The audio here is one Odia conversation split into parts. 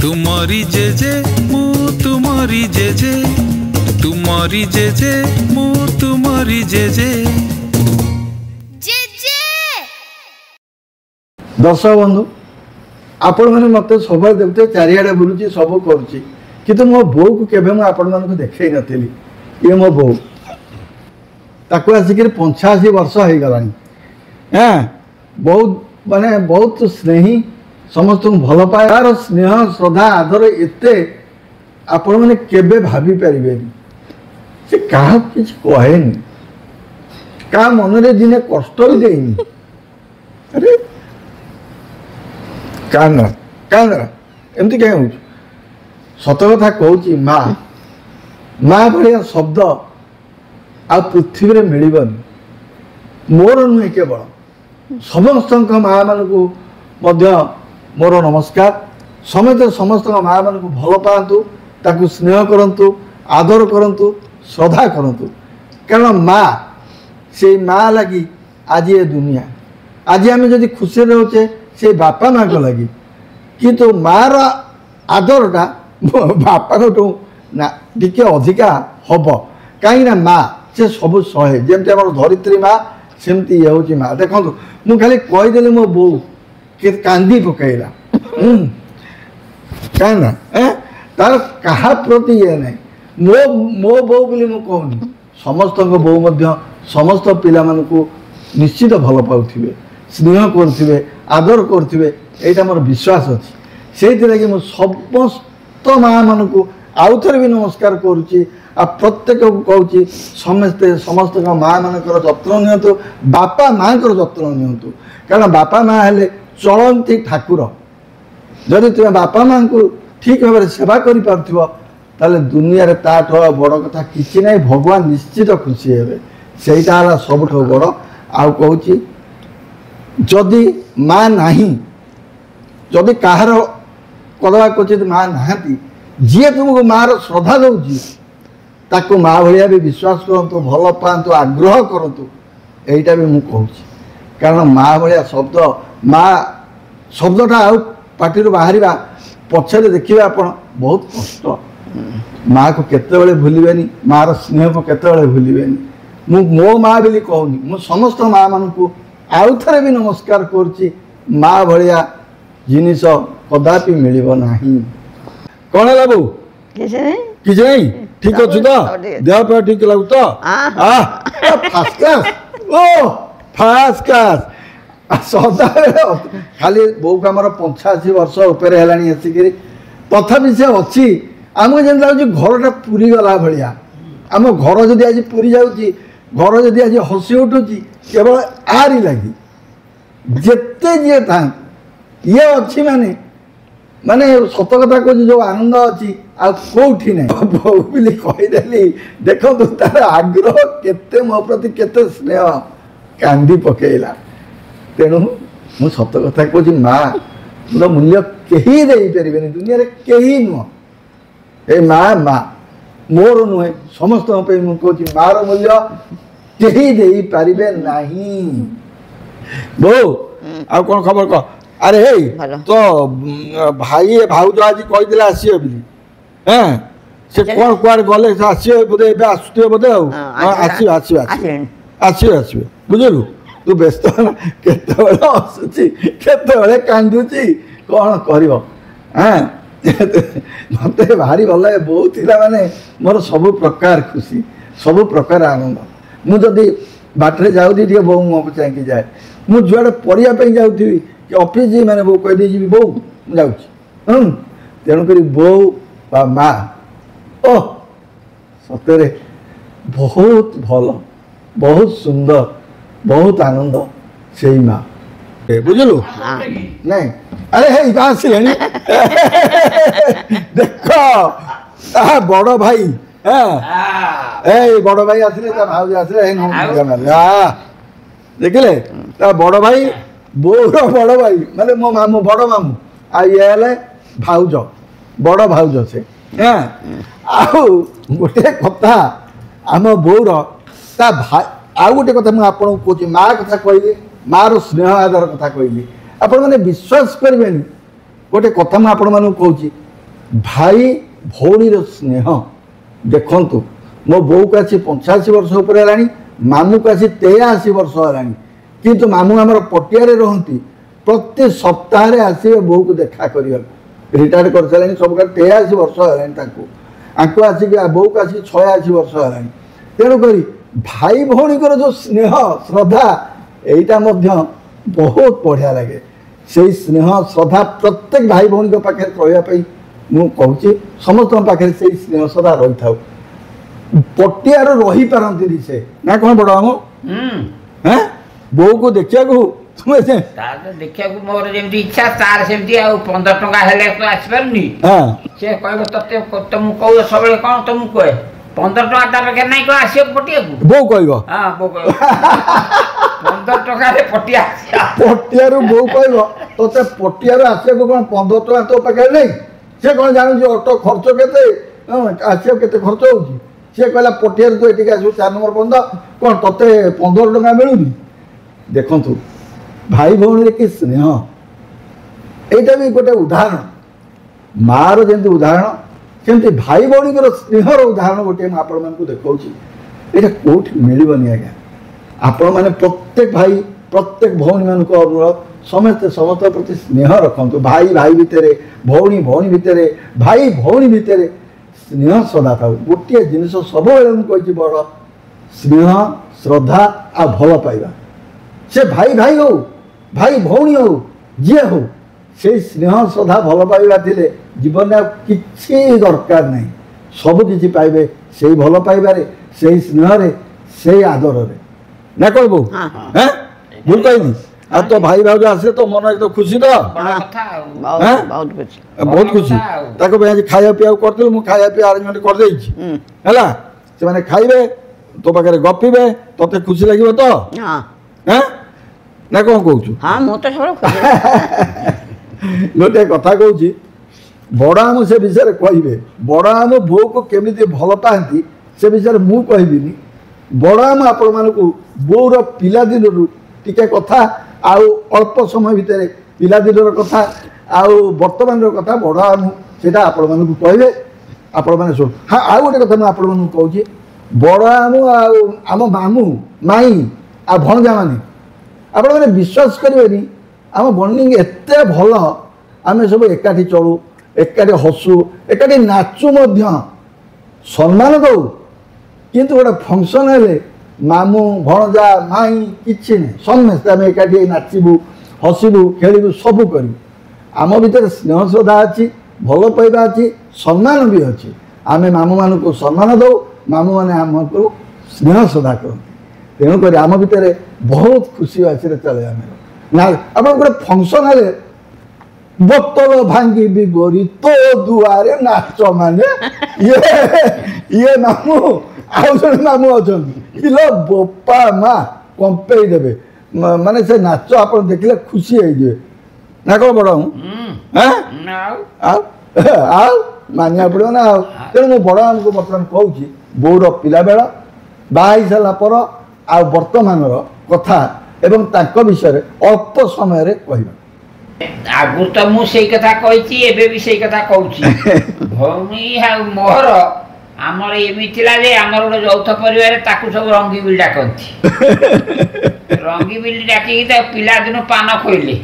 तुमरी जेजे मु तुमरी जेजे तुमरी जेजे मु तुमरी जेजे दर्शक बंधु आपण मैंने मत सब देखते चारिड़े बुलूची सब करुच्ची कि मो बो को केवे आपण मानक देखई नी ये मो बो ताको आसिक 85 वर्ष हो गला बहुत माने बहुत स्नेही समस्त को भल पाए तार स्नेह श्रद्धा आदर एते आपण मैंने केवे भाभी पारे से क्या किसी कहेनी क्या मनरे दिने कष्ट भी देनी अरे कांदरा कांदरा एमती क्या हो सत कथा कहूँ माँ माँ भाया शब्द आ पृथ्वी में मिलबनी मोर नुहे केवल समस्त माँ मान मोर नमस्कार समेत समस्त माँ मान भल पातु ताकू स्नेह करंतु आदर करंतु श्रद्धा करंतु कारण माँ से माँ लगी आज ये दुनिया आज आम जदि खुशी रोचे से बापा माँ को लगी किंतु मार आदरटा बापा ना टिके अधिका हम कहीं माँ से सब सहे जमी आम धरित्री माँ सेमती ये हूँ माँ देखो मुझे खाली कहीदेली मो बो के कांदी पकईला कहीं तार क्या प्रति ये ना मो मो बो बोली मु कहूनी समस्त बो समस्त पिला मानकु निश्चित भल पाउथिबे स्नेह करुवे आदर करुवे यहाँ मोर विश्वास अच्छी से लगी मुझे समस्त माँ मान को आउ थे भी नमस्कार करुच्ची आ प्रत्येक को कहूँ समस्ते समस्त माँ मान जत्न नियंतु बापा माँ जत्न नियंतु कारण बापा माँ हेले चलती ठाकुर जदि तुम बापा माँ को ठीक भाव में सेवा कर ताले दुनिया रे ताठ बड़ कथा किसी ना भगवान निश्चित खुशी हे सेटा सबुठ बड़ आउ कहूँ जदि माँ नाही जदि कहार कदवा क्वचित माँ नहांती जी तुमको माँ श्रद्धा दौची ताकू माँ भाया भी विश्वास करंतु भल पातु आग्रह करंतु एटा भी मुझे कहूँ कारण माँ भाया शब्द माँ शब्दटा आउ पार्टी बाहर पछरे देखिए आप बहुत कष्ट माँ को केतबेले भूलिबेनी माँ स्नेह को केतबेले भूलिबेनी मो माँ बोली कहूनी मु समस्त माँ मान को आउ थे भी नमस्कार करुच्ची माँ भाया जिनिस कदापि मिलिबो नाही कौन है बाबू किसी नहीं ठीक अच्छु तो देह पे ठीक लगू तो फास्ट क्लास ओ फास्ट क्लास सदा खाली बो को आमर 85 वर्ष उपर है आसिक तथापि से अच्छी आमको जमी लगे घरटा पूरी गला भाया आम घर जदि आज पूरी जाऊँगी घर जदि आज हसी उठुची केवल आरी लगी जिते जी था ये अच्छी माने माने सत कथा कह जो आनंद अच्छी आउठी ना बो बोली कहीदेली देखो तार आग्रह केते मो प्रति केते स्नेह कांदी पकेला तेणु मु सत कथा कहूँ माँ मोर मूल्य कहीं दे पारे दुनिया रे कहीं नुह ए माँ माँ मोर नुहे समस्त कहूँ मार मूल्य कहीं दे पारे नहीं बो आ कौन खबर कह अरे हे तो भाई भाउज आज कहीदे आसवे बोली से कौन कुआर गले आसवे बोधे आसुवे बोधे आसवे आसवे आसवे आसवे बुझलु तू व्यस्त केतबे हसुची केतबे कांदुची कौन कर मत भारी भल लगे बहुत माने मोर सब प्रकार खुशी सब प्रकार आनंद मुझे बाटे जाऊँगी टे बो मुँह को चाहिए जाए मुझे जुआड़े पढ़ापी जाऊँगी कि ऑफिस जी मैंने बो कहीदे जी बो जाऊँ तेणुक बो बा माँ ओ सतरे बहुत भल बहुत सुंदर बहुत आनंद से माँ बुझलु नहीं अरे हे आसिले देख बड़ भाई बड़ भाई आसिले भाज आसिले देखिले बड़ भाई बोर बड़ भाई माने मो मामू बड़ मामू आ ये भाउज बड़ भाउज से गोटे कथा आम बोर ता भाई आउ गोटे कथा मुझे आपको कहूँ माँ कथा कहली मार स्नेह आदर कथा कहली आपण मैंने विश्वास करें गोटे कथा मुझे कहूँ भाई भौणी स्नेह देखु मो बो को आसी 85 वर्ष उपर है मामू को आसी 83 वर्ष है किंतु मामू आमर पटिया रहती प्रति सप्ताह आसवे बो को देखा कर रिटायर कर सारे सब 83 वर्ष है आसिक बो को आसिक 86 वर्ष है तेणुक भाई भौणी जो स्नेह श्रद्धा यहाँ बहुत बढ़िया लगे से स्नेह श्रद्धा प्रत्येक भाई भौणी पाखे रही मुझे समस्त पाखे से स्नेह श्रद्धा रही था पटियार रही पारती से ना कौन बड़ हम बो को देखा तुम्हें देखा मोर जमी इच्छा तार सेमती 15 टंका हेले तो आसपारनी से कह ते तुम कह सब कौन तुम कहे 15 टंका तार पाखे नहीं कौन आस पटिया को बो कह हाँ बो कह 15 टंका पटिया पटियार बो कह तो पटियार आसो कौन 15 टंका तो पाखे नहीं से कौन जानू ऑटो खर्च के आसो के खर्च हो सी कहला पटियार तो ये आस 4 नंबर बंद कौन ते 15 टंका मिलूनी देखु भाई भौणी कि स्नेह यहाँ भी गोटे उदाहरण मार जमी उदाहरण सेमती भाई भौणी स्नेहर उदाहरण गोटे आपण मान देखा यहाँ कौटी मिलनी आज्ञा आपण मैंने प्रत्येक भाई प्रत्येक भौणी मान अनुरोध समस्ते समस्त प्रति स्नेह रखु भाई भाई भितर भौणी भौणी भितर भाई भौणी भितर स्नेह श्रद्धा था गोटे जिनस सब मुझे बड़ स्नेह श्रद्धा आ भल पाइबा से भाई भाई हो भाई भौणी हो जी हो से स्नेह श्रद्धा भल पाइबा थिले जीवन में किसी दरकार नहीं सबकि पाइबे से भल पाइबारे से स्नेह से आदर ना कह बो भूल कहनी आ तो भाई भाज आसे तो मन एकदम खुशी तो बहुत खुशी आज खाया पीया कर खाया पीया आरेंजमेंट कर से खाइबे तो पाखे गपीबे तो खुशी लगे तो ना कौन कहूँ गोटे कथा कहूँ बड़ आम से विषय कहे बड़ आम बो को केमी भल पाती से विषय मु कहबिनी बड़ आम आपण मानक बोर पिलादिन टिके कथा आउ अल्प समय भितर पिलादिन कथा आउ वर्तमान कथा बड़ आम से आपण मानक कहे आपण मैंने शुण हाँ आउ गोटे कथा मुझे आपण कहूँ बड़ आम आम मामू माई आ भणजा माने आपण मैंने विश्वास करेंगे आम बंडिंग एत भल आम सब एकाठी चलू एकाठी हसू एकाठी नाचू सम्मान दौ किंतु गोटे फंक्शन है मामू भणजा माई किसी ना समस्ते आम एकाठी नाचबू हसबू खेलू सबू करूँ आम भर स्नेह श्रद्धा अच्छी भल पाइबा अच्छी सम्मान भी अच्छी आम मामू मान को सम्मान दौ मामू मैंने आमको स्नेह श्रद्धा करते तेणुक आम भितर बहुत खुशी आसी चले आम ना आप गोटे फंक्शन है बोतल भांगी गोरी तो दुआरे नाच माने ये मामू आउ जन मामू अच्छा इलो बोपा माँ कंपेई देवे माने से नाच आप देखले खुशी है ना कौन बड़ मानिया पड़ो ना तेणु मो बड़ आमको बर्तमान कहूँ बोर पिला बेल बाई सारा पर आ वर्तमान कथा एवं तांको विषय अल्प समय कहवा आगु तो मुझे कथा कही एबे भी से कथा कहूँ भौणी मोहर आमर एमती आमर गोटे यौथ परिवार सब रंगी बिल डाकती रंगी बिल डाकिकी पिला दिन पान खोइले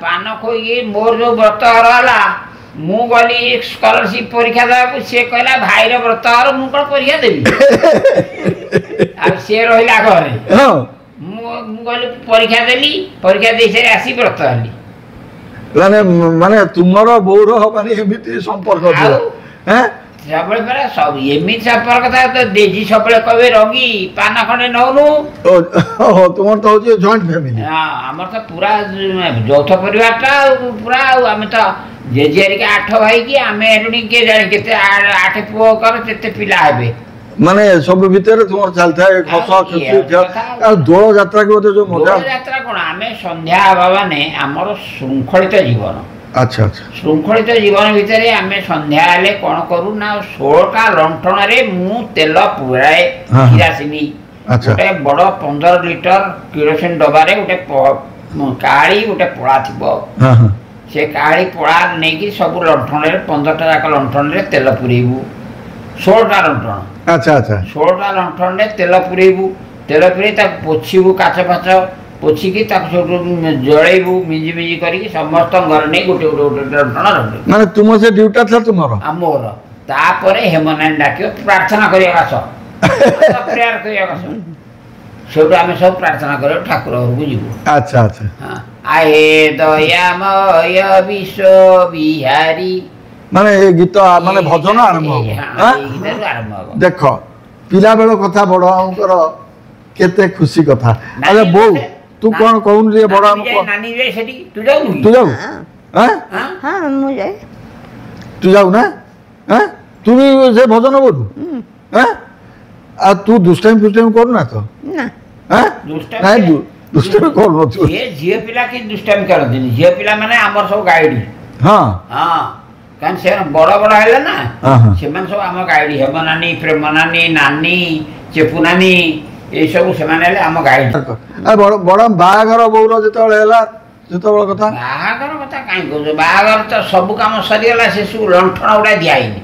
पान खोई मोर जो व्रतहर है मु गली स्कॉलरशिप परीक्षा देवा सी कहला भाईर व्रतहर मु कौन परीक्षा देवी आ सी रहा घरे गली परीक्षा देली परीक्षा दे सारे आसी व्रत हली माने माने तुमरो बोर माने एमिति संपर्क हैं सब सब एमिति संपर्क था तो देजी सब कहे रंगी पान खंडे नौनु ओ तुम तो होची जॉइंट फैमिली हां हमर तो पूरा यौथ परिवार ता पूरा हम तो जेजेरी के 8 भाई की आमे एरुनी के जाने केते 8 पुओ कर केते पिला हेबे माने सब भीतर तुम चलता है खसा खसी आ दोल यात्रा के जो मजा दोल यात्रा कोन आमे संध्या बाबा ने हमर शृंखलित जीवन अच्छा अच्छा शृंखलित जीवन भितर आमे संध्या आले कोन करू ना 16टा लंठन रे मु तेल पुराए किरासिनी अच्छा गोटे बड़ 15 लीटर केरोसिन डबा रे गोटे काली गोटे पळा थिबो ସେ କାଳି ପଳା ନେଇକି ସବୁ ଲଣ୍ଠଣରେ 15ଟା ଯାକ ଲଣ୍ଠଣରେ ତେଲ ପୁରେଇବୁ 16ଟା ଲଣ୍ଠଣ ଆଚ୍ଛା ଆଚ୍ଛା 16ଟା ଲଣ୍ଠଣରେ ତେଲ ପୁରେଇବୁ ତେଲ ପୁରେଇ ତାକୁ ପୋଛିବୁ କାଚ ଫାଚ ପୋଛିକି ତାକୁ ସେଠୁ ଜଳେଇବୁ ମିଞ୍ଜି ମିଞ୍ଜି କରିକି ସମସ୍ତଙ୍କ ଘରେ ନେଇ ଗୋଟେ ଗୋଟେ ଗୋଟେ ଲଣ୍ଠଣ ରଖିବୁ ମାନେ ତୁମ ସେ ଡ୍ୟୁଟା ଥିଲା ତୁମର ମୋର ତାପରେ ହେମନାରାୟଣ ଡାକିବ ପ୍ରାର୍ଥନା କରିବାକୁ ଆସ ପ୍ରେୟାର କରିବାକୁ ଆସ ସେଠୁ ଆମେ ସବୁ ପ୍ରାର୍ଥନା କରିବାକୁ ଠାକୁର ଘରକୁ ଯିବୁ ଆଚ୍ଛା ଆଚ୍ଛା ଆହେ ଦୟାମୟ ବିଶ୍ୱ ବିହାରୀ ମାନେ ଏ ଗୀତ ମାନେ ଭଜନ ଆରମ୍ଭ ହବ ଆରମ୍ଭ ହବ ଦେଖ ପିଲାବେଳ କଥା ବଡ଼ ଆମଙ୍କର କେତେ ଖୁସି କଥା ଆରେ ବୋଉ ତୁ କଣ କହୁନୁ ଟିକେ ବଡ଼ ଆମକୁ ନାନୀ ଯାଇ ସେଠି ତୁ ଯାଉନୁ ତୁ ଯାଉ ହଁ ମୁଁ ଯାଏ ତୁ ଯାଉ ନା ତୁ ବି ସେ ଭଜନ ବୋଲୁ ଆଉ ତୁ ଦୁଷ୍ଟାମି ଫୁଷ୍ଟାମି କରୁନା ତ ନା ନାଇଁ ଦୁଷ୍ଟାମି କରୁନଥିବୁ ଝିଅ ପିଲା କି ଦୁଷ୍ଟାମି କରନ୍ତିନି ଝିଅ ପିଲାମାନେ ଆମର ସବୁ ଗାଇଡି ହଁ କାରଣ ସେମାନେ ବଡ଼ ବଡ଼ ହେଲେ ନା ସେମାନେ ସବୁ ଆମ ଗାଇଡି ହେମ ନାନୀ ପ୍ରେମ ନାନୀ ନାନୀ ଚେପୁ ନାନୀ ଏଇସବୁ ସେମାନେ ହେଲେ ଆମ ଗାଇଡି ବଡ଼ ବାହାଘର ବୋଉର ଯେତେବେଳେ ହେଲା ସେତେବେଳେ କଥା ବାହାଘର କଥା କାହିଁ କହୁଛ ବାହାଘର ତ ସବୁ କାମ ସରିଗଲା ସେ ସବୁ ଲଣ୍ଠଣ ଗୁଡ଼ା ଦିଆହେଇନି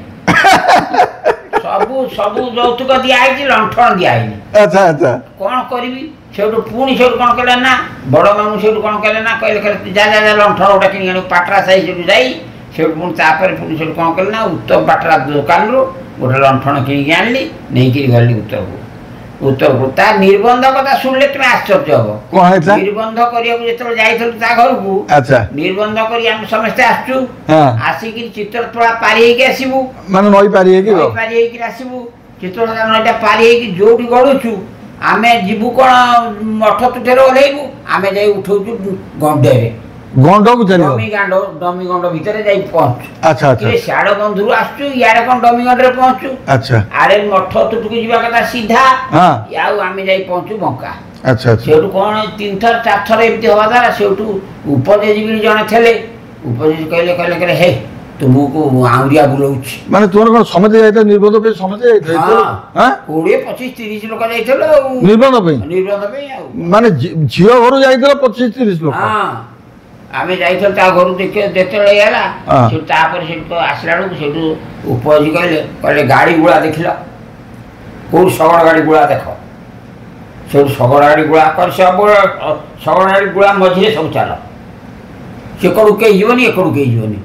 ସବୁ ସବୁ ଯୌତୁକ ଦିଆହେଇଛି ଲଣ୍ଠଣ ଦିଆହେଇନି ଆଚ୍ଛା ଆଚ୍ଛା କ'ଣ କରିବି ସେଠୁ ପୁଣି ସେଠୁ କ'ଣ କଲେ ନା ବଡ଼ ମାମୁଁ ସେଠୁ କ'ଣ କଲେ ନା କହିଲେ ଯା ଲଣ୍ଠଣ ଗୁଡ଼ା କିଣିକି ଆଣିବୁ ପାଟରା ସାହି ସେଠୁ ଯାଇ ସେଠୁ ପୁଣି ତାପରେ ପୁଣି ସେଠୁ କ'ଣ କଲେ ନା ଉତ୍ତମ ପାଟରା ଦୋକାନରୁ ଗୋଟେ ଲଣ୍ଠଣ କିଣିକି ଆଣିଲି ନେଇକିରି ଗଲି ଉତ୍ତରକୁ ତା ନିର୍ବନ୍ଧ କଥା ଶୁଣିଲେ ତୁମେ ଆଶ୍ଚର୍ଯ୍ୟ ହବ ନିର୍ବନ୍ଧ କରିବାକୁ ଯେତେବେଳେ ଯାଇଥିଲୁ ତା ଘରକୁ ନିର୍ବନ୍ଧ କରି ଆମେ ସମସ୍ତେ ଆସିଛୁ ଆସିକିରି ଚିତ୍ରତୋଳା ପାରି ହେଇକି ଆସିବୁ ମାନେ ନଈ ପାରି ହେଇକି ଆସିବୁ ଚିତ୍ରତୋଳା ନଈଟା ପାରି ହେଇକି ଯୋଉଠି ଗଡୁଛୁ ଆମେ ଯିବୁ କ'ଣ ମଠ ତୁଠରେ ଓହ୍ଲେଇବୁ ଆମେ ଯାଇ ଉଠଉଛୁ ଗଣ୍ଡରେ ଗଣ୍ଡକୁ ଡମି ଗଣ୍ଡ ଭିତରେ ଯାଇ ପହଞ୍ଚୁ ଆଚ୍ଛା ସିଆଡେ ବନ୍ଧୁରୁ ଆସୁଛୁ ଇଆଡେ କ'ଣ ଡମି ଗଣ୍ଡରେ ପହଞ୍ଚୁ ଆରେ ମଠ ତୁଠକୁ ଯିବା କଥା ସିଧା ଆଉ ଆମେ ଯାଇ ପହଞ୍ଚୁ ବଙ୍କା ସେଠୁ କ'ଣ 3 ଥର 4 ଥର ଏମିତି ହବା ଦ୍ୱାରା ସେଠୁ ଉପଦେଜୀ ଜଣେ ଥିଲେ ଉପଦେଜୀ କହିଲେ ହେ ତୁମକୁ ଆଉରିଆ ବୁଲଉଛି ମାନେ ତୁମର କ'ଣ ସମସ୍ତେ ଯାଇଥିଲେ ନିର୍ବନ୍ଧ ପାଇଁ ସମସ୍ତେ ଯାଇଥିଲେ 20 25 30 ଲୋକ ଯାଇଥିଲେ ନିର୍ବନ୍ଧ ପାଇଁ ଆଉ ମାନେ ଝିଅ ଘରୁ ଯାଇଥିଲେ 25 30 ଲୋକ ଆମେ ଯାଇଥିଲୁ ତା ଘରୁ ଯେତେବେଳେ ହେଲା ସେଠୁ ତାପରେ ସେଠୁ ଆସିଲା ବେଳକୁ ସେଠୁ ଉପଦେଜୀ କହିଲେ ଗାଡ଼ି ଗୁଳା ଦେଖିଲ କୋଉଠି ଶଗଡ଼ ଗାଡ଼ି ଗୁଳା ଦେଖ ସେଠୁ ଶଗଡ଼ ଗାଡ଼ି ଗୁଳା କରି ଶଗଡ଼ ଗାଡ଼ି ଗୁଳା ମଝିରେ ସବୁ ଚାଲ ସେକଡ଼କୁ କେହି ଯିବନି ଏକଡ଼କୁ କେହି ଯିବନି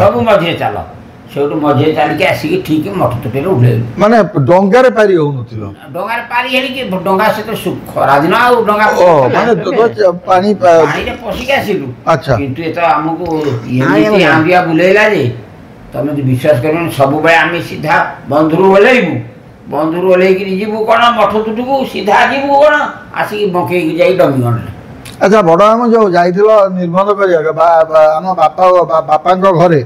ସବୁ ମଝିରେ ଚାଲ ସେଠୁ ମଝିରେ ଚାଲିକି ଆସିକି ଠିକ ମଠ ତୁଠରେ ଉଠେଇଲୁ ମାନେ ଡଙ୍ଗାରେ ପାରି ହଉନଥିଲ ଡଙ୍ଗାରେ ପାରି ହେଲିକି ଡଙ୍ଗା ସେତେ ଖରାଦିନ ଆଉ ଡଙ୍ଗା ପାଣିରେ ପଶିକି ଆସିଲୁ କିନ୍ତୁ ଏ ତ ଆମକୁ ଏମିତି ଆମ୍ବିଆ ବୁଲେଇଲା ଯେ ତମେ ବିଶ୍ୱାସ କରିବନି ସବୁବେଳେ ଆମେ ସିଧା ବନ୍ଧୁରୁ ଓହ୍ଲେଇବୁ ବନ୍ଧୁରୁ ଓହ୍ଲେଇକିରି ଯିବୁ କ'ଣ ମଠ ତୁଠକୁ ସିଧା ଯିବୁ କ'ଣ ଆସିକି ବଙ୍କେଇକି ଯାଇ ଡମିଗଣ୍ଡରେ ଆଚ୍ଛା ବଡ଼ ମାମୁଁ ଯୋଉ ଯାଇଥିଲ ନିର୍ବନ୍ଧ କରିବାକୁ ଆମ ବାପାଙ୍କ ଘରେ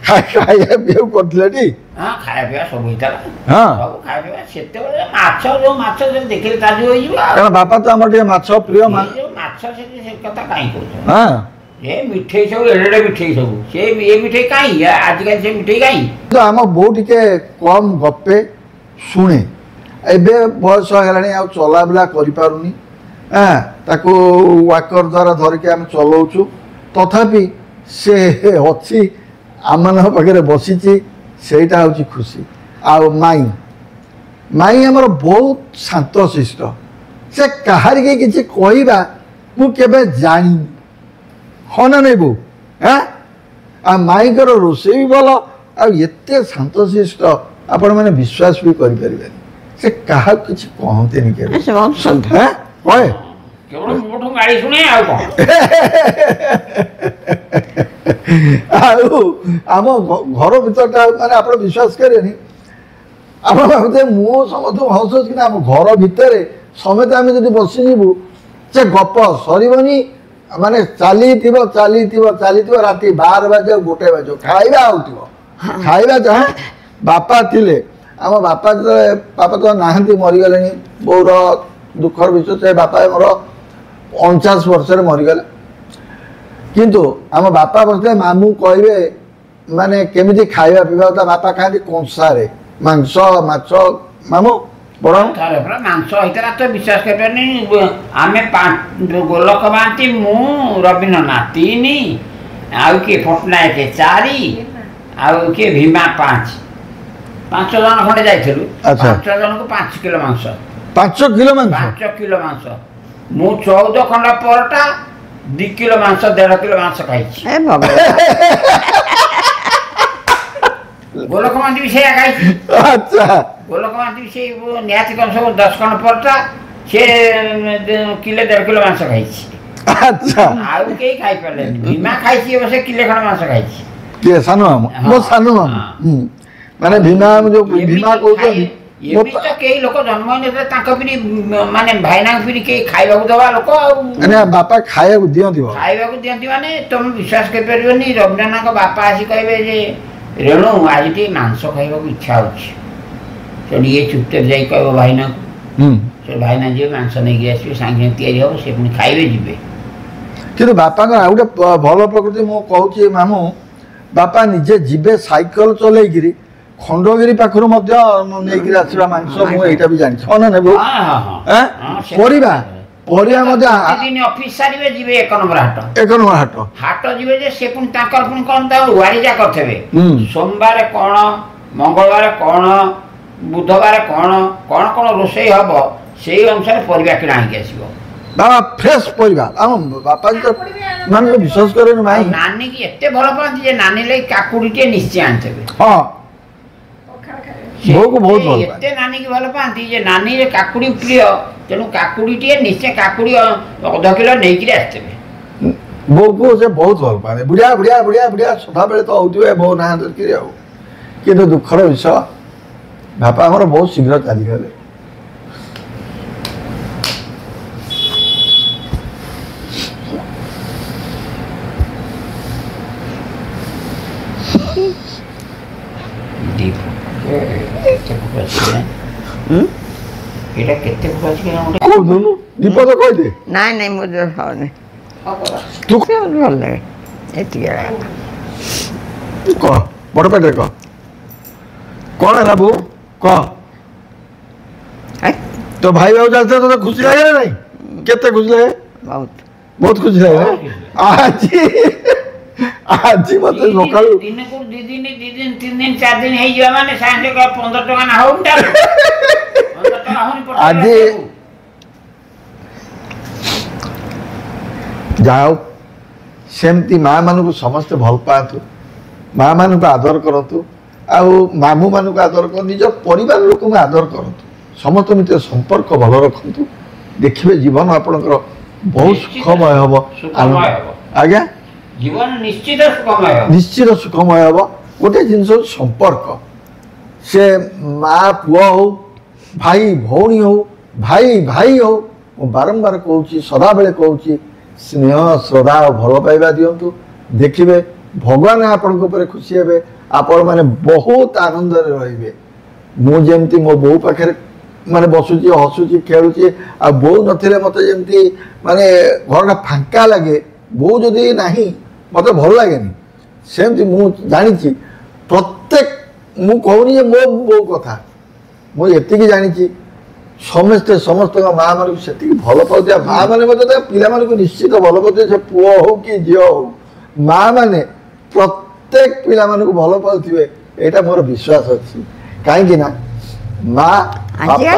ଖାଇବା ପିଇବାକୁ କରିଥିଲେ ଟି ଖାଇବା ପିଇବା ସବୁ ହେଇଥିଲା ସବୁ ଖାଇବା ପିଇବା ସେତେବେଳେ ଯୋଉ ମାଛ ଦେଖିଲେ ତାଜୁ ହେଇଯିବ କାରଣ ବାପା ତ ଆମର ଟିକେ ମାଛ ପ୍ରିୟ ମାଛ ସେଠି ସେ କଥା କାହିଁ କହୁଛ ଏ ମିଠେଇ ସବୁ ଏଡ଼େ ମିଠେଇ ସବୁ ସେ ଏ ମିଠେଇ କାହିଁ ଆଜିକାଲି ସେ ମିଠେଇ କାହିଁ ଆମ ବୋଉ ଟିକେ କମ୍ ଗପେ ଶୁଣେ ଏବେ ବୟସ ହେଲାଣି ଆଉ ଚଲାବୁଲା କରିପାରୁନି ତାକୁ ୱାକର ଦ୍ୱାରା ଧରିକି ଆମେ ଚଲାଉଛୁ ତଥାପି ସେ ଅଛି ଆମମାନଙ୍କ ପାଖରେ ବସିଛି ସେଇଟା ହେଉଛି ଖୁସି ଆଉ ମାଇଁ ଆମର ବହୁତ ଶାନ୍ତଶିଷ୍ଟ ସେ କାହାରିକି କିଛି କହିବା ମୁଁ କେବେ ଜାଣିନି ହଁ ନା ନାଇଁ ବୋଉ ଆଉ ମାଇଙ୍କର ରୋଷେଇ ବି ଭଲ ଆଉ ଏତେ ଶାନ୍ତଶିଷ୍ଟ ଆପଣମାନେ ବିଶ୍ୱାସ ବି କରିପାରିବେନି ସେ କାହାକୁ କିଛି କହନ୍ତିନି କେବେ କହେ ଆଉ ଆମ ଘର ଭିତରଟା ମାନେ ଆପଣ ବିଶ୍ୱାସ କରିବେନି ଆପଣ ଭାବୁଥିବେ ମୁଁ ସମସ୍ତଙ୍କୁ ହସୁଛି କିନ୍ତୁ ଆମ ଘର ଭିତରେ ସମେତ ଆମେ ଯଦି ବସିଯିବୁ ସେ ଗପ ସରିବନି ମାନେ ଚାଲିଥିବ ରାତି 12 ବାଜେ 1 ବାଜେ ଖାଇବା ହେଉଥିବ ଖାଇବା ଯାହା ବାପା ଥିଲେ ଆମ ବାପା ତ ନାହାନ୍ତି ମରିଗଲେଣି ବୋଉର ଦୁଃଖର ବିଷୟ ସେ ବାପା ମୋର 49 ବର୍ଷରେ ମରିଗଲେ କିନ୍ତୁ ଆମ ବାପା ବସିଲେ ମାମୁଁ କହିବେ ମାନେ କେମିତି ଖାଇବା ପିଇବା ତା ବାପା ଖାଆନ୍ତି କଂସାରେ ମାଂସ ମାଛ ମାମୁଁ ବଡ଼ ମାଂସ ହେଇଥିଲା ତ ବିଶ୍ୱାସ କରିପାରିନି ଆମେ ଗୋଲକ ମହାନ୍ତି ମୁଁ ରବୀନ୍ଦ୍ରନାଥ 3 ଆଉ କିଏ ପଟ୍ଟନାୟକ 4 ଆଉ କିଏ ଭୀମା 5 ଜଣ ଖଣ୍ଡେ ଯାଇଥିଲୁ। ଆଚ୍ଛା। 5 ଜଣକୁ 5 କିଲୋ ମାଂସ। 5 କିଲୋ ମାଂସ? 5 କିଲୋ ମାଂସ। ମୁଁ 14 ଖଣ୍ଡ ପରଟା 2 କିଲୋ ମାଂସ 1.5 କିଲୋ ମାଂସ ଖାଇଛି। ଏ ଭଗବାନ ଗୋଲକ ମାନ୍ତି ବି ସେଇଆ ଖାଇଛି। ଆଚ୍ଛା। ଗୋଲକ ମାନ୍ତି ବି ସେଇ ନିହାତି କମ ସବୁ 10 ଖଣ୍ଡ ପରଟା ସେ କିଲୋ 1.5 କିଲୋ ମାଂସ ଖାଇଛି। ଆଚ୍ଛା। ଆଉ କେହି ଖାଇପାରିଲେନି। ଭୀମା ଖାଇଛି ସେ କିଲୋ ଖଣ୍ଡ ମାଂସ ଖାଇଛି। କିଏ ସାନ ମାମୁଁ? ମୋ ସାନ ମାମୁଁ। ମାନେ ଭୀମା ଯୋଉ ଭୀମା କହୁଛନ୍ତି ଏମିତି ତ କେହି ଲୋକ ଜନ୍ମ ହେଇନଥିଲେ ତାଙ୍କ ପିରି ମାନେ ଭାଇନାଙ୍କ ପିରି କେହି ଖାଇବାକୁ ଦେବା ଲୋକ ଆଉ ବାପା ଖାଇବାକୁ ଦିଅନ୍ତି? ଖାଇବାକୁ ଦିଅନ୍ତି ମାନେ ତମେ ବିଶ୍ୱାସ କରିପାରିବନି। ରବୀନ୍ଦ୍ରନାଥଙ୍କ ବାପା ଆସି କହିବେ ଯେ ରେଣୁ ଆଜି ଟିକେ ମାଂସ ଖାଇବାକୁ ଇଚ୍ଛା ହେଉଛି। ସେଠି ଇଏ ଚୁପଚାପ ଯାଇ କହିବ ଭାଇନାଙ୍କୁ। ସେ ଭାଇନା ଯିବେ ମାଂସ ନେଇକି ଆସିବେ ସାଙ୍ଗେ ସାଙ୍ଗେ ତିଆରି ହେବ ସେ ପୁଣି ଖାଇବେ ଯିବେ। କିନ୍ତୁ ବାପାଙ୍କର ଆଉ ଗୋଟେ ଭଲ ପ୍ରକୃତି ମୁଁ କହୁଛି ମାମୁଁ, ବାପା ନିଜେ ଯିବେ ସାଇକେଲ ଚଲେଇକିରି ଖଣ୍ଡଗିରି ପାଖରୁ ମଧ୍ୟ ନେଇକିରି ଆସିବା ମାଂସ। ମୁଁ ଏଇଟା ବି ଜାଣିଛି। ହଁ ନା ନେବୁ ପରିବା ପରିବା ମଧ୍ୟ ଦିନ ଅଫିସ ସାରିବେ ଯିବେ 1 ନମ୍ବର ହାଟ। 1 ନମ୍ବର ହାଟ ଯିବେ ଯେ ସେ ପୁଣି ତାଙ୍କର ପୁଣି କ'ଣ ତାଙ୍କର ୱାରିଜା କରିଥିବେ। ସୋମବାର କ'ଣ, ମଙ୍ଗଳବାର କ'ଣ, ବୁଧବାର କ'ଣ କ'ଣ ରୋଷେଇ ହବ ସେଇ ଅନୁସାରେ ପରିବା କିଣା ହେଇକି ଆସିବ। ବାବା ଫ୍ରେଶ ପରିବା। ଆମ ବାପା ମାନେ ବିଶ୍ୱାସ କରେନି ଭାଇ। ନାନୀ କି ଏତେ ଭଲ ପାଆନ୍ତି ଯେ ନାନୀ ଲାଗି କାକୁଡ଼ିଟିଏ ନିଶ୍ଚୟ ଆଣିଥିବେ। ହଁ ବୋଉକୁ ବହୁତ ଭଲ ପାଆନ୍ତି। ଏତେ ନାନୀ କି ଭଲ ପାଆନ୍ତି ଯେ ନାନୀରେ କାକୁଡ଼ି ପ୍ରିୟ, ତେଣୁ କାକୁଡ଼ିଟିଏ ନିଶ୍ଚୟ କାକୁଡ଼ି 1/2 କିଲୋ ନେଇକିରି ଆସିଥିବେ। ବୋଉକୁ ସେ ବହୁତ ଭଲ ପାଆନ୍ତି। ବୁଢ଼ିଆ ବୁଢ଼ିଆ ବୁଢ଼ିଆ ବୁଢ଼ିଆ ସଦାବେଳେ ତ ହଉଥିବେ ବୋଉ ନାଁ ଧରିକିରି ଆଉ। କିନ୍ତୁ ଦୁଃଖର ବିଷୟ ବାପା ଆମର ବହୁତ ଶୀଘ୍ର ଚାଲିଗଲେ। ଦୀପ ତ କହିଦେ। ନାଇଁ ନାଇଁ ମୁଁ ଖାଉନି। ତୁ ଭଲ ଲାଗେ ଏତିକି କହ ବଡ଼ ପାଟିରେ କହ। କ'ଣ ହେଲା ବୋଉ କହ। ତୋ ଭାଇ ଭାଉ ଚାଲିଥିଲେ ତୋତେ ଖୁସି ଲାଗେ ନା ନାଇଁ? କେତେ ଖୁସି ଲାଗେ? ବହୁତ ଖୁସି ଲାଗେ। ଆଜି ମତେ ସକାଳୁ ଦିନକୁ 2 ଦିନ 3 ଦିନ 4 ଦିନ ହେଇଯିବା ମାନେ ସାଙ୍ଗେ 15 ଟଙ୍କା ନା ହଉ ଆଜି ଯାହା ହଉ ସେମିତି ମା ମାନଙ୍କୁ ସମସ୍ତେ ଭଲ ପାଆନ୍ତୁ, ମା ମାନଙ୍କୁ ଆଦର କରନ୍ତୁ, ଆଉ ମାମୁଁ ମାନଙ୍କୁ ଆଦର କରନ୍ତୁ, ନିଜ ପରିବାର ଲୋକଙ୍କୁ ଆଦର କରନ୍ତୁ, ସମସ୍ତ ଭିତରେ ସମ୍ପର୍କ ଭଲ ରଖନ୍ତୁ। ଦେଖିବେ ଜୀବନ ଆପଣଙ୍କର ବହୁତ ସୁଖମୟ ହେବ। ଆଜ୍ଞା ଜୀବନ ନିଶ୍ଚିତ ସୁଖମୟ ହେବ। ନିଶ୍ଚିତ ସୁଖମୟ ହେବ। ଗୋଟେ ଜିନିଷ ସମ୍ପର୍କ, ସେ ମା ପୁଅ ହଉ, ଭାଇ ଭଉଣୀ ହଉ, ଭାଇ ଭାଇ ହଉ, ମୁଁ ବାରମ୍ବାର କହୁଛି, ସଦାବେଳେ କହୁଛି, ସ୍ନେହ ଶ୍ରଦ୍ଧା ଆଉ ଭଲ ପାଇବା ଦିଅନ୍ତୁ। ଦେଖିବେ ଭଗବାନ ଆପଣଙ୍କ ଉପରେ ଖୁସି ହେବେ। ଆପଣମାନେ ବହୁତ ଆନନ୍ଦରେ ରହିବେ। ମୁଁ ଯେମିତି ମୋ ବୋଉ ପାଖରେ ମାନେ ବସୁଛି, ହସୁଛି, ଖେଳୁଛି, ଆଉ ବୋଉ ନଥିଲେ ମୋତେ ଯେମିତି ମାନେ ଘରଟା ଫାଙ୍କା ଲାଗେ, ବୋଉ ଯଦି ନାହିଁ ମୋତେ ଭଲ ଲାଗେନି। ସେମିତି ମୁଁ ଜାଣିଛି ପ୍ରତ୍ୟେକ, ମୁଁ କହୁନି ଯେ ମୋ ବୋଉ କଥା, ମୁଁ ଏତିକି ଜାଣିଛି ସମସ୍ତେ ସମସ୍ତଙ୍କ ମା ମାନଙ୍କୁ ସେତିକି ଭଲ ପାଉଥିବା ମା ମାନେ ମଧ୍ୟ ପିଲାମାନଙ୍କୁ ନିଶ୍ଚିତ ଭଲ ପାଉଥିବେ। ସେ ପୁଅ ହଉ କି ଝିଅ ହଉ, ମା ମାନେ ପ୍ରତ୍ୟେକ ପିଲାମାନଙ୍କୁ ଭଲ ପାଉଥିବେ, ଏଇଟା ମୋର ବିଶ୍ୱାସ ଅଛି। କାହିଁକି ନା ମା ପ୍ରତ୍ୟେକ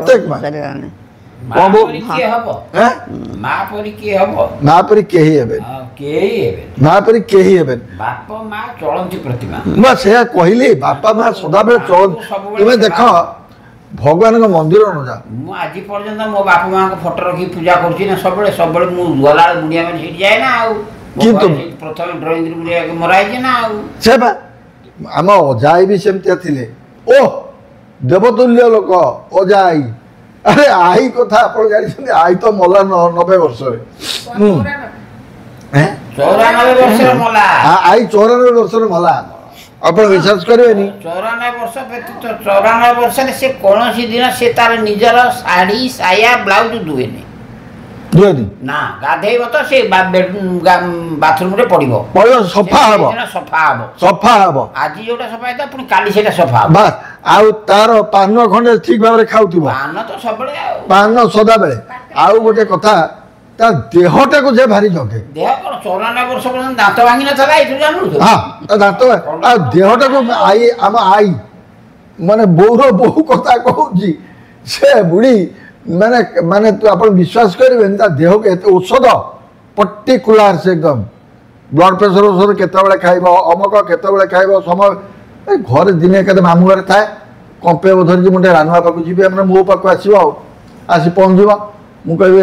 ମା ମା ପରି କେହି ହେବେନି। ମା ପରି କେହି ହେବେନି। ବାପା ମା ଚଳନ୍ତି ପ୍ରତିମା। ମୁଁ ସେଇଆ କହିଲି, ବାପା ମା ସଦାବେଳେ ଚଳନ୍ତି। ତୁମେ ଦେଖ ଭଗବାନଙ୍କ ମନ୍ଦିର ନ ଯାଅ। ମୁଁ ଆଜି ପର୍ଯ୍ୟନ୍ତ ମୋ ବାପା ମାଙ୍କ ଫଟୋ ରଖି ପୂଜା କରୁଛି ନା ସବୁବେଳେ ମୁଁ ଗଲାବେଳେ ମୁଣ୍ଡିଆ ମାନେ ସେଇଠି ଯାଏ ନା। ଆଉ କିନ୍ତୁ ପ୍ରଥମେ ଡ୍ରଇଂ ରୁମ୍ ମରା ହେଇଛି ନା। ଆଉ ସେ ବା ଆମ ଅଜା ଆଈ ବି ସେମିତିଆ ଥିଲେ। ଓ ଦେବତୁଲ୍ୟ ଲୋକ ଅଜା ଆଈ। ଆରେ ଆଈ କଥା ଆପଣ ଜାଣିଛନ୍ତି? ଆଈ ତ ମଲା 90 ବର୍ଷରେ। 94 ବର୍ଷରେ ମଲା। ଆଈ 94 ବର୍ଷରେ ମଲା। ଆପଣ ବିଶ୍ୱାସ କରିବେନି। 94 ବର୍ଷରେ ସେ କୌଣସି ଦିନ ସେ ତାର ନିଜର ଶାଢ଼ୀ ସାୟା ବ୍ଲାଉଜ ଧୁଏନି ନା। ଗାଧେଇବ ତ ସେ ବାଥରୁମରେ ପଡ଼ିବ, ସଫା ହବ। ଆଜି ଯୋଉଟା ସଫା ହେଇଥିବ ପୁଣି କାଲି ସେଇଟା ସଫା ହବ। ବାସ୍। ଆଉ ତାର ପାନ ଖଣ୍ଡେ ଠିକ ଭାବରେ ଖାଉଥିବ। ପାନ ତ ସବୁବେଳେ, ପାନ ସଦାବେଳେ। ଆଉ ଗୋଟେ କଥା, ତା ଦେହଟାକୁ ସେ ଭାରି ଜଗେ। ଦେହ କ'ଣ 94 ବର୍ଷ ପର୍ଯ୍ୟନ୍ତ ଦାନ୍ତ ଭାଙ୍ଗି ନଥିଲା ଏଇଠୁ ଜାଣୁ ହଁ ତା ଦାନ୍ତ ଆଉ ଦେହଟାକୁ ଆମ ଆଈ ମାନେ ବୋଉ କଥା କହୁଛି ସେ ବୁଢ଼ୀ ମାନେ ମାନେ ଆପଣ ବିଶ୍ୱାସ କରିବେନି ତା ଦେହକୁ ଏତେ ଔଷଧ ପର୍ଟିକୁଲାର ସେ ଏକଦମ ବ୍ଲଡ଼ ପ୍ରେସର ଔଷଧ କେତେବେଳେ ଖାଇବ ଅମକ କେତେବେଳେ ଖାଇବ ସମୟ ଘରେ ଦିନେ କେତେ ମାମୁଁ ଘରେ ଥାଏ କମ୍ପେଇବ ଧରିକି ମୁଁ ଟିକେ ରାନୁଆ ପାଖକୁ ଯିବି ଆମର ମୋ ପାଖକୁ ଆସିବ ଆଉ ଆସି ପହଞ୍ଚିବ ମୁଁ କହିବି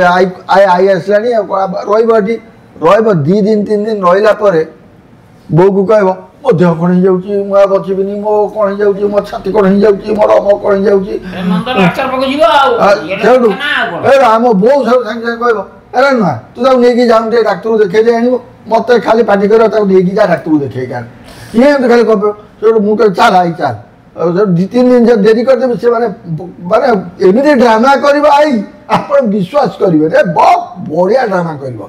ଆଇ ଆସିଲାଣି ଆଉ ରହିବ ଏଠି ରହିବ 2 ଦିନ 3 ଦିନ ରହିଲା ପରେ ବୋଉକୁ କହିବ ମୋ ଦେହ କ'ଣ ହେଇଯାଉଛି ମୁଁ ଆଉ ବଞ୍ଚିବିନି ମୋ କ'ଣ ହେଇଯାଉଛି ମୋ ଛାତି କ'ଣ ହେଇଯାଉଛି ମୋର ଅମ କ'ଣ ହେଇଯାଉଛି ସେଠୁ ଆମ ବୋଉ ସବୁ ସାଙ୍ଗେ ସାଙ୍ଗେ କହିବ ଆରେ ନୁହଁ ତୁ ତାକୁ ନେଇକି ଯାଉନୁ ଟିକେ ଡାକ୍ତରକୁ ଦେଖେଇ ଦେଇ ଆଣିବୁ ମୋତେ ଖାଲି ପାଟି କରିବ ତାକୁ ନେଇକି ଯା ଡାକ୍ତରକୁ ଦେଖେଇକି ଆଣ କିଏ ଏମିତି ଖାଲି କହିବ ସେଠୁ ମୁଁ କହିବି ଚାଲ ଆଇ ଚାଲ 2-3 ଦିନ ଡେରି କରିଦେବି ସେ ମାନେ ଏମିତି ଡ୍ରାମା କରିବ ଆଇ ଆପଣ ବିଶ୍ୱାସ କରିବେ ରେ ବହୁତ ବଢ଼ିଆ ଡ୍ରାମା କରିବ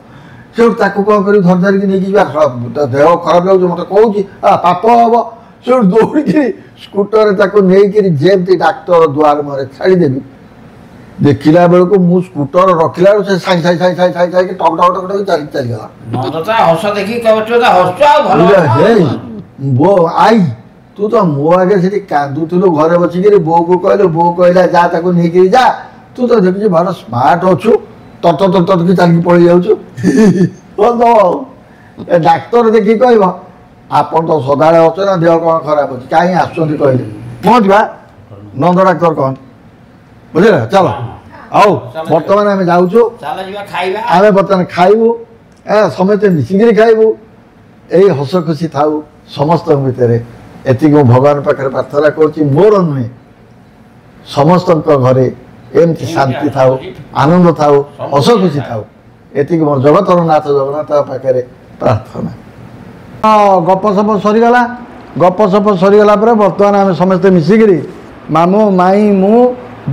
ସେଠୁ ତାକୁ କ'ଣ କରିବି ଧରି ଧରିକି ନେଇକି ଯିବା ଦେହ ଖରାପ ଲାଗୁଛି ମୋତେ କହୁଛି ପାପ ହବ ସେଠୁ ଦୌଡ଼ିକିରି ସ୍କୁଟରରେ ତାକୁ ନେଇକିରି ଯେମିତି ଡାକ୍ତର ଦୁଆର ମୁହଁରେ ଛାଡ଼ିଦେବି ଦେଖିଲା ବେଳକୁ ମୁଁ ସ୍କୁଟର ରଖିଲା ବେଳକୁ ସେ ସାଇ ଟକ୍ ଚାଲିଗଲା ବୋ ଆଇ ତୁ ତ ମୋ ଆଗେ ସେଠି କାନ୍ଦୁଥିଲୁ ଘରେ ବସିକିରି ବୋଉକୁ କହିଲୁ ବୋଉ କହିଲା ଯା ତାକୁ ନେଇକିରି ଯା ତୁ ତ ଦେଖୁଛୁ ଭଲ ସ୍ମାର୍ଟ ଅଛୁ ତତକି ଚାଲିକି ପଳେଇ ଯାଉଛୁ ଡାକ୍ତର ଦେଖିକି କହିବ ଆପଣ ତ ସଦାବେଳେ ଅଛ ନା ଦେହ କ'ଣ ଖରାପ ଅଛି କାହିଁ ଆସୁଛନ୍ତି କହିଲେ ପହଞ୍ଚିବା ନନ୍ଦ ଡାକ୍ତର କ'ଣ ବୁଝିଲେ ଚାଲ ହଉ ବର୍ତ୍ତମାନ ଆମେ ଯାଉଛୁ ଆମେ ବର୍ତ୍ତମାନ ଖାଇବୁ ସମସ୍ତେ ମିଶିକିରି ଖାଇବୁ ଏଇ ହସ ଖୁସି ଥାଉ ସମସ୍ତଙ୍କ ଭିତରେ ଏତିକି ମୁଁ ଭଗବାନ ପାଖରେ ପ୍ରାର୍ଥନା କରୁଛି ମୋର ନୁହେଁ ସମସ୍ତଙ୍କ ଘରେ ଏମିତି ଶାନ୍ତି ଥାଉ ଆନନ୍ଦ ଥାଉ ହସ ଖୁସି ଥାଉ ଏତିକି ମୋର ଜଗତର ନାଥ ଜଗନ୍ନାଥ ପାଖରେ ପ୍ରାର୍ଥନା ଗପସପ ସରିଗଲା ପରେ ବର୍ତ୍ତମାନ ଆମେ ସମସ୍ତେ ମିଶିକିରି ମାମୁଁ ମାଇଁ ମୁଁ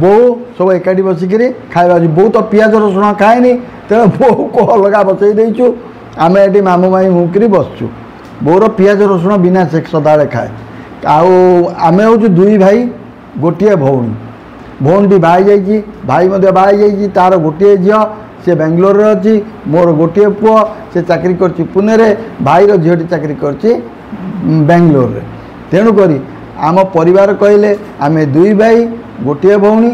ବୋଉ ସବୁ ଏକାଠି ବସିକିରି ଖାଇବା ଅଛି ବୋଉ ତ ପିଆଜ ରସୁଣ ଖାଏନି ତେଣୁ ବୋଉକୁ ଅଲଗା ବସେଇ ଦେଇଛୁ ଆମେ ଏଠି ମାମୁଁ ମାଇଁ ମୁଁକିରି ବସିଛୁ ବୋଉର ପିଆଜ ରସୁଣ ବିନା ସେ ସଦାବେଳେ ଖାଏ ଆଉ ଆମେ ହେଉଛୁ 2 ଭାଇ ଗୋଟିଏ ଭଉଣୀ ଭଉଣୀଟି ବାହା ହେଇଯାଇଛି ଭାଇ ମଧ୍ୟ ବାହା ହେଇଯାଇଛି ତାର ଗୋଟିଏ ଝିଅ ସେ ବାଙ୍ଗାଲୋରରେ ଅଛି ମୋର ଗୋଟିଏ ପୁଅ ସେ ଚାକିରି କରିଛି ପୁନେରେ ଭାଇର ଝିଅଟି ଚାକିରି କରିଛି ବାଙ୍ଗାଲୋରରେ ତେଣୁକରି ଆମ ପରିବାର କହିଲେ ଆମେ 2 ଭାଇ ଗୋଟିଏ ଭଉଣୀ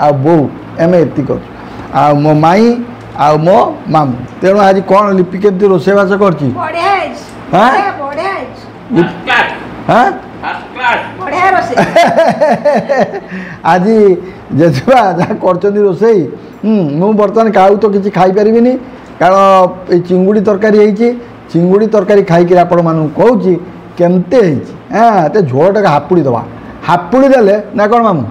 ଆଉ ବୋଉ ଆମେ ଏତିକି ଅଛୁ ଆଉ ମୋ ମାଇଁ ଆଉ ମୋ ମାମୁଁ ତେଣୁ ଆଜି କ'ଣ ଲିପି କେମିତି ରୋଷେଇବାସ କରିଛି ଆଜି ଜେଜେବା ଯାହା କରିଛନ୍ତି ରୋଷେଇ ମୁଁ ବର୍ତ୍ତମାନ କାହାକୁ ତ କିଛି ଖାଇପାରିବିନି କାରଣ ଏଇ ଚିଙ୍ଗୁଡ଼ି ତରକାରୀ ହେଇଛି ଚିଙ୍ଗୁଡ଼ି ତରକାରୀ ଖାଇକିରି ଆପଣମାନଙ୍କୁ କହୁଛି କେମିତି ହେଇଛି ଏତେ ଝୋଳଟାକୁ ହାପୁଡ଼ି ଦେବା ହାପୁଡ଼ି ଦେଲେ ନା କ'ଣ ମାମୁଁ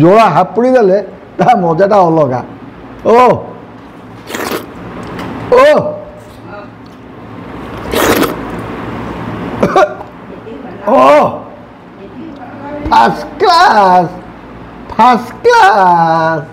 ଝୋଳ ହାପୁଡ଼ି ଦେଲେ ତା ମଜାଟା ଅଲଗା ଓ ଫାର୍ଷ୍ଟ କ୍ଲାସ୍